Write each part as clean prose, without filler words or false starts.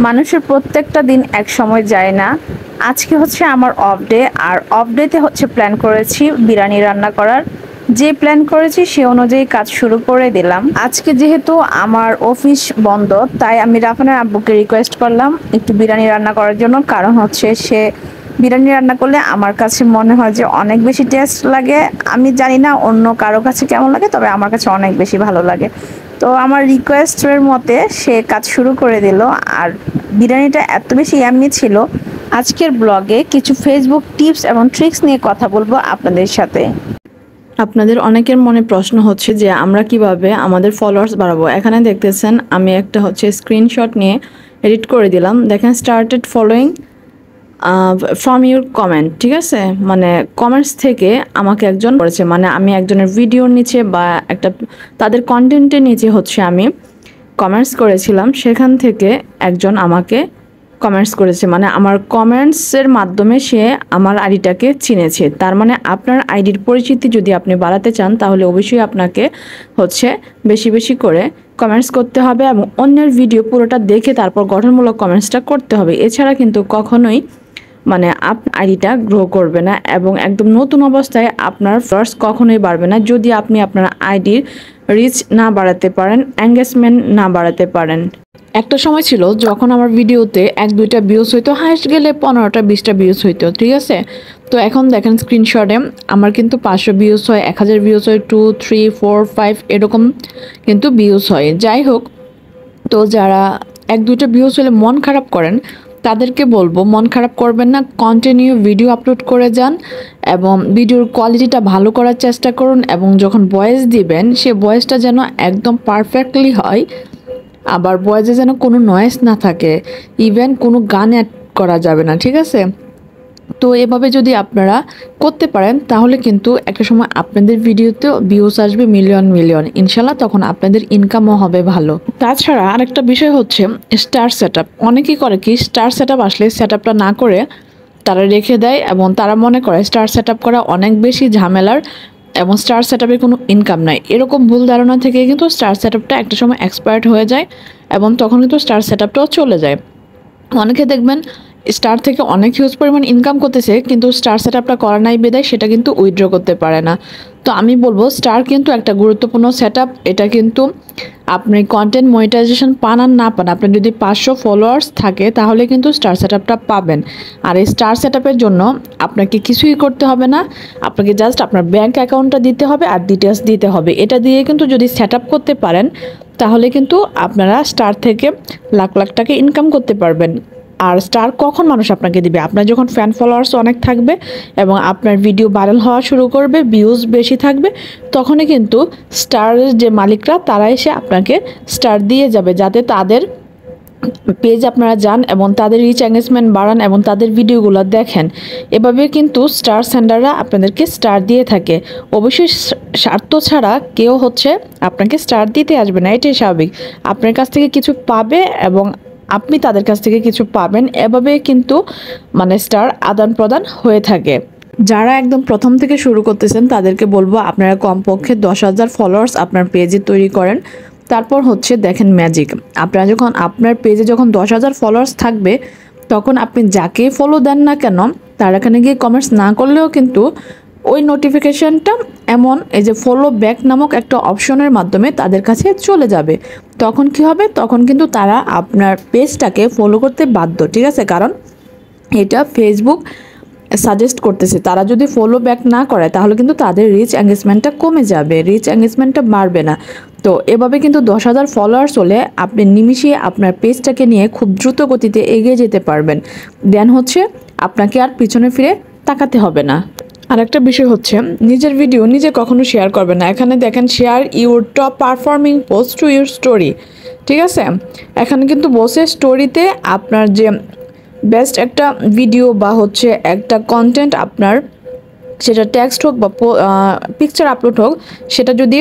মানুষের প্রত্যেকটা দিন এক সময় যায় না। আজকে হচ্ছে আমার অফ ডে, আর অফ ডেতে হচ্ছে প্ল্যান করেছি বিরিয়ানি রান্না করার। যে প্ল্যান করেছি সে অনুযায়ী কাজ শুরু করে দিলাম। আজকে যেহেতু আমার অফিস বন্ধ, তাই আমি রাফানের আব্বুকে রিকোয়েস্ট করলাম একটু বিরিয়ানি রান্না করার জন্য। কারণ হচ্ছে সে বিরিয়ানি রান্না করলে আমার কাছে মনে হয় যে অনেক বেশি টেস্ট লাগে। আমি জানি না অন্য কারো কাছে কেমন লাগে, তবে আমার কাছে অনেক বেশি ভালো লাগে। তো আমার রিকোয়েস্টের মতে সে কাজ শুরু করে দিল, আর বিরিয়ানিটা এত বেশি ইয়াম্মি ছিল। আজকের ব্লগে কিছু ফেসবুক টিপস এবং ট্রিক্স নিয়ে কথা বলবো আপনাদের সাথে। আপনাদের অনেকের মনে প্রশ্ন হচ্ছে যে আমরা কিভাবে আমাদের ফলোয়ার্স বাড়াবো। এখানে দেখতেছেন আমি একটা হচ্ছে স্ক্রিনশট নিয়ে এডিট করে দিলাম। দেখেন, started following from your comment. ঠিক আছে, মানে কমেন্টস থেকে আমাকে একজন করেছে, মানে আমি একজনের ভিডিওর নিচে বা একটা তাদের কন্টেন্টের নিচে হচ্ছে আমি কমেন্টস করেছিলাম, সেখান থেকে একজন আমাকে কমেন্টস করেছে, মানে আমার কমেন্টসের মাধ্যমে সে আমার আইডিটাকে চিনেছে। তার মানে আপনার আইডির পরিচিতি যদি আপনি বাড়াতে চান, তাহলে অবশ্যই আপনাকে হচ্ছে বেশি বেশি করে কমেন্টস করতে হবে এবং অন্যের ভিডিও পুরোটা দেখে তারপর গঠনমূলক কমেন্টসটা করতে হবে। এছাড়া কিন্তু কখনোই মানে আইডিটা গ্রো করবে না এবং একদম নতুন অবস্থায় আপনার ফলোয়ার্স কখনোই বাড়বে না যদি আপনি আপনার আইডির রিচ না বাড়াতে পারেন, এঙ্গেজমেন্ট না বাড়াতে পারেন। একটা সময় ছিল যখন আমার ভিডিওতে 1-2টা ভিউজ হইতো, হাইস্ট গেলে 15টা 20টা ভিউজ হইতো। ঠিক আছে, তো এখন দেখেন স্ক্রিনশটে আমার কিন্তু 500 ভিউজ হয়, 1000 ভিউজ হয়, 2, 3, 4, 5 এরকম কিন্তু ভিউজ হয়। যাই হোক, তো যারা 1-2টা ভিউজ হলে মন খারাপ করেন, তাদেরকে বলবো মন খারাপ করবেন না, কন্টিনিউ ভিডিও আপলোড করে যান এবং ভিডিওর কোয়ালিটিটা ভালো করার চেষ্টা করুন। এবং যখন ভয়েস দিবেন সে ভয়েসটা যেন একদম পারফেক্টলি হয়, আবার ভয়েসে যেন কোনো নয়েজ না থাকে, ইভেন কোনো গান অ্যাড করা যাবে না। ঠিক আছে, তো এভাবে যদি আপনারা করতে পারেন তাহলে কিন্তু একটা সময় আপনাদের ভিডিওতেও ভিউজ আসবে মিলিয়ন মিলিয়ন, ইনশাল্লাহ তখন আপনাদের ইনকামও হবে ভালো। তাছাড়া আরেকটা বিষয় হচ্ছে স্টার সেটআপ। অনেকেই করে কি, স্টার সেটআপ আসলে সেটআপটা না করে তারা রেখে দেয় এবং তারা মনে করে স্টার সেটআপ করা অনেক বেশি ঝামেলার এবং স্টার সেটআপে কোনো ইনকাম নাই। এরকম ভুল ধারণা থেকে কিন্তু স্টার সেটআপটা একটা সময় এক্সপায়ার্ড হয়ে যায় এবং তখন কিন্তু স্টার সেটআপটাও চলে যায়। অনেকে দেখবেন স্টার থেকে অনেক হিউজ পরিমাণ ইনকাম করতেছে, কিন্তু স্টার সেটআপটা করা নাই বিধায় সেটা কিন্তু উইথড্র করতে পারে না। তো আমি বলবো স্টার কিন্তু একটা গুরুত্বপূর্ণ সেটআপ। এটা কিন্তু আপনি কন্টেন্ট মনিটাইজেশন পান আর না পান, আপনার যদি 500 ফলোয়ার্স থাকে তাহলে কিন্তু স্টার সেটআপটা পাবেন। আর এই স্টার সেটআপের জন্য আপনাকে কিছুই করতে হবে না, আপনাকে জাস্ট আপনার ব্যাংক অ্যাকাউন্টটা দিতে হবে আর ডিটেলস দিতে হবে। এটা দিয়ে কিন্তু যদি সেটআপ করতে পারেন তাহলে কিন্তু আপনারা স্টার থেকে লাখ লাখ টাকা ইনকাম করতে পারবেন। আর স্টার কখন মানুষ আপনাকে দিবে? আপনার যখন ফ্যান ফলোয়ার্স অনেক থাকবে এবং আপনার ভিডিও ভাইরাল হওয়া শুরু করবে, ভিউজ বেশি থাকবে, তখনই কিন্তু স্টারের যে মালিকরা তারা এসে আপনাকে স্টার দিয়ে যাবে, যাতে তাদের পেজ আপনারা যান এবং তাদের রিচ এঙ্গেজমেন্ট বাড়ান এবং তাদের ভিডিওগুলো দেখেন। এভাবে কিন্তু স্টার সেন্ডাররা আপনাদেরকে স্টার দিয়ে থাকে। অবশ্যই স্বার্থ ছাড়া কেউ হচ্ছে আপনাকে স্টার দিতে আসবে না, এটাই স্বাভাবিক। আপনার কাছ থেকে কিছু পাবে এবং আপনি তাদের কাছ থেকে কিছু পাবেন, এভাবে কিন্তু মানে স্টার আদান প্রদান হয়ে থাকে। যারা একদম প্রথম থেকে শুরু করতেছেন তাদেরকে বলবো আপনারা কমপক্ষে 10,000 ফলোয়ার্স আপনার পেজে তৈরি করেন। তারপর হচ্ছে দেখেন ম্যাজিক, আপনারা যখন আপনার পেজে যখন 10,000 ফলোয়ার্স থাকবে, তখন আপনি যাকে ফলো দেন না কেন তার এখানে গিয়ে কমেন্টস না করলেও কিন্তু ওই নোটিফিকেশনটা এমন এই যে ফলো ব্যাক নামক একটা অপশনের মাধ্যমে তাদের কাছে চলে যাবে। তখন কি হবে? তখন কিন্তু তারা আপনার পেজটাকে ফলো করতে বাধ্য। ঠিক আছে, কারণ এটা ফেসবুক সাজেস্ট করতেছে। তারা যদি ফলো ব্যাক না করে তাহলে কিন্তু তাদের রিচ এঙ্গেজমেন্টটা কমে যাবে, রিচ এঙ্গেজমেন্টটা বাড়বে না। তো এভাবে কিন্তু 10,000 ফলোয়ার্স হলে আপনি নিমিশে আপনার পেজটাকে নিয়ে খুব দ্রুত গতিতে এগিয়ে যেতে পারবেন। দেন হচ্ছে আপনাকে আর পিছনে ফিরে তাকাতে হবে না। আর একটা বিষয় হচ্ছে নিজের ভিডিও নিজে কখনো শেয়ার করবেন না। এখানে দেখেন share your top performing post to your story. ঠিক আছে, এখানে কিন্তু বসে স্টোরিতে আপনার যে বেস্ট একটা ভিডিও বা হচ্ছে একটা কন্টেন্ট আপনার, সেটা টেক্সট হোক বা পিকচার আপলোড হোক, সেটা যদি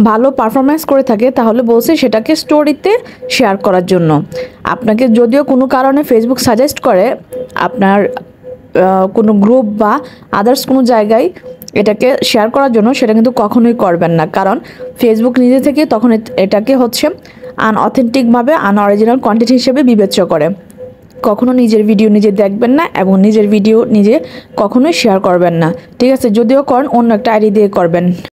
ভালো পারফরমেন্স করে থাকে তাহলে বলছে সেটাকে স্টোরিতে শেয়ার করার জন্য। আপনাকে যদিও কোনো কারণে ফেসবুক সাজেস্ট করে আপনার কোনো গ্রুপ বা আদার্স কোনো জায়গায় এটাকে শেয়ার করার জন্য, সেটা কিন্তু কখনোই করবেন না, কারণ ফেসবুক নিজে থেকে তখন এটাকে হচ্ছে আনঅথেন্টিকভাবে আনঅরিজিনাল কন্টেন্ট হিসেবে বিবেচ্য করে। কখনো নিজের ভিডিও নিজে দেখবেন না এবং নিজের ভিডিও নিজে কখনোই শেয়ার করবেন না, ঠিক আছে? যদিও করেন অন্য একটা আইডি দিয়ে করবেন।